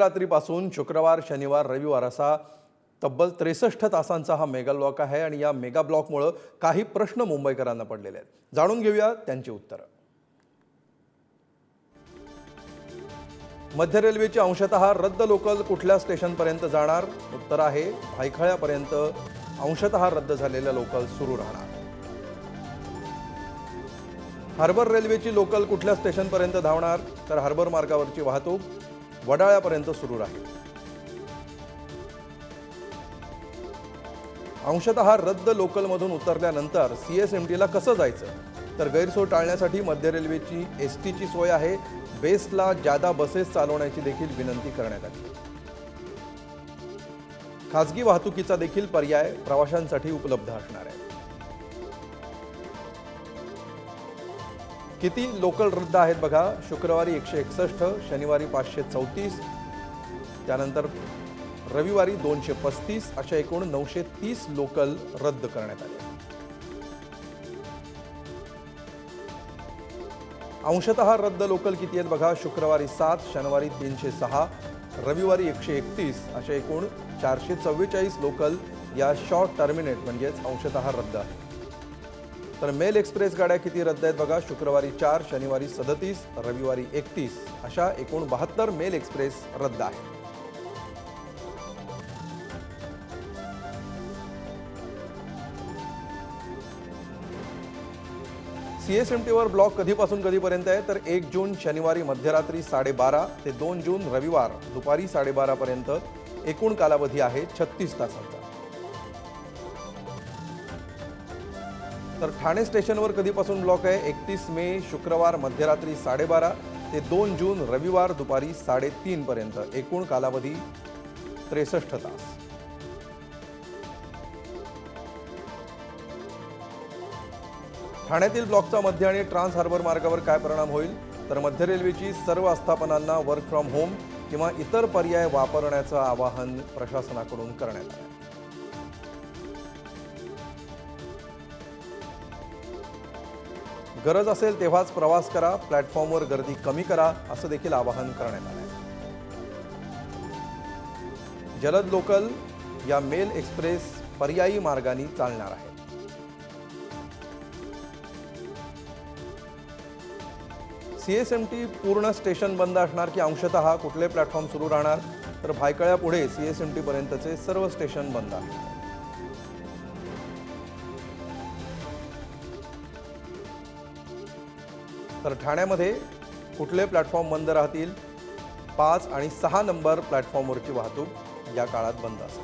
मध्यरात्रीपासून शुक्रवार, शनिवार, रविवार असा तब्बल 63 तासांचा हा मेगा ब्लॉक आहे आणि या मेगा ब्लॉकमुळे काही प्रश्न मुंबईकरांना पडलेले आहेत। जाणून घेऊया त्यांची उत्तरं। मध्य रेल्वेची अंशतः रद्द लोकल कुठल्या स्टेशनपर्यंत जाणार? उत्तर आहे भायखळ्यापर्यंत अंशतः रद्द झालेल्या लोकल सुरू राहणार। हार्बर रेल्वेची लोकल कुठल्या स्टेशनपर्यंत धावणार? तर हार्बर मार्गावरची वाहतूक वडाळ्यापर्यंत सुरू राहील। अंशतः रद्द लोकलमधून उतरल्यानंतर सीएसएमटीला कसं जायचं? तर गैरसोय टाळण्यासाठी मध्य रेल्वेची एसटीची सोय आहे। बेस्टला जादा बसेस चालवण्याची देखील विनंती करण्यात आली। खासगी वाहतुकीचा देखील पर्याय प्रवाशांसाठी उपलब्ध असणार आहे। किती लोकल रद्द आहेत बघा। शुक्रवारी 161, शनिवारी 534, त्यानंतर रविवारी 235 अशा एकूण 930 लोकल रद्द करण्यात आले। अंशतः रद्द लोकल किती आहेत बघा। शुक्रवारी 7, शनिवारी 306, रविवारी 131 अशा एकूण 444 लोकल या शॉर्ट टर्मिनेट म्हणजेच अंशतः रद्द आहेत। तर मेल एक्सप्रेस गाड्या किती रद्द आहेत बघा। शुक्रवारी 4, शनिवारी 37, रविवारी 31 अशा एकूण 72 मेल एक्सप्रेस रद्द आहेत। सीएसएमटीवर ब्लॉक कधीपासून कधीपर्यंत आहे? तर 1 जून शनिवारी मध्यरात्री 12:30 ते 2 जून रविवार दुपारी 12:30 पर्यंत एकूण कालावधी आहे 36 तासांचा। तर ठाणे स्टेशनवर कधीपासून ब्लॉक आहे? 31 मे शुक्रवार मध्यरात्री 12:30 ते 2 जून रविवार दुपारी 3:30 पर्यंत एकूण कालावधी 63 तास। ठाण्यातील ब्लॉकचा मध्य आणि ट्रान्स हार्बर मार्गावर काय परिणाम होईल? तर मध्य रेल्वेची सर्व आस्थापनांना वर्क फ्रॉम होम किंवा इतर पर्याय वापरण्याचं आवाहन प्रशासनाकडून करण्यात आलं। गरज असेल तेव्हाच प्रवास करा, प्लॅटफॉर्मवर गर्दी कमी करा असं देखील आवाहन करण्यात आलं आहे। जलद लोकल या मेल एक्सप्रेस पर्यायी मार्गाने चालणार आहे। सीएसएमटी पूर्ण स्टेशन बंद असणार की अंशतः कुठले प्लॅटफॉर्म सुरू राहणार? तर भायखळ्या पुढे सीएसएमटी पर्यंतचे सर्व स्टेशन बंद असणार। तर ठाण्यामध्ये कुठले प्लॅटफॉर्म बंद राहतील? 5 आणि 6 नंबर प्लॅटफॉर्मवरची वाहतूक या काळात बंद असेल।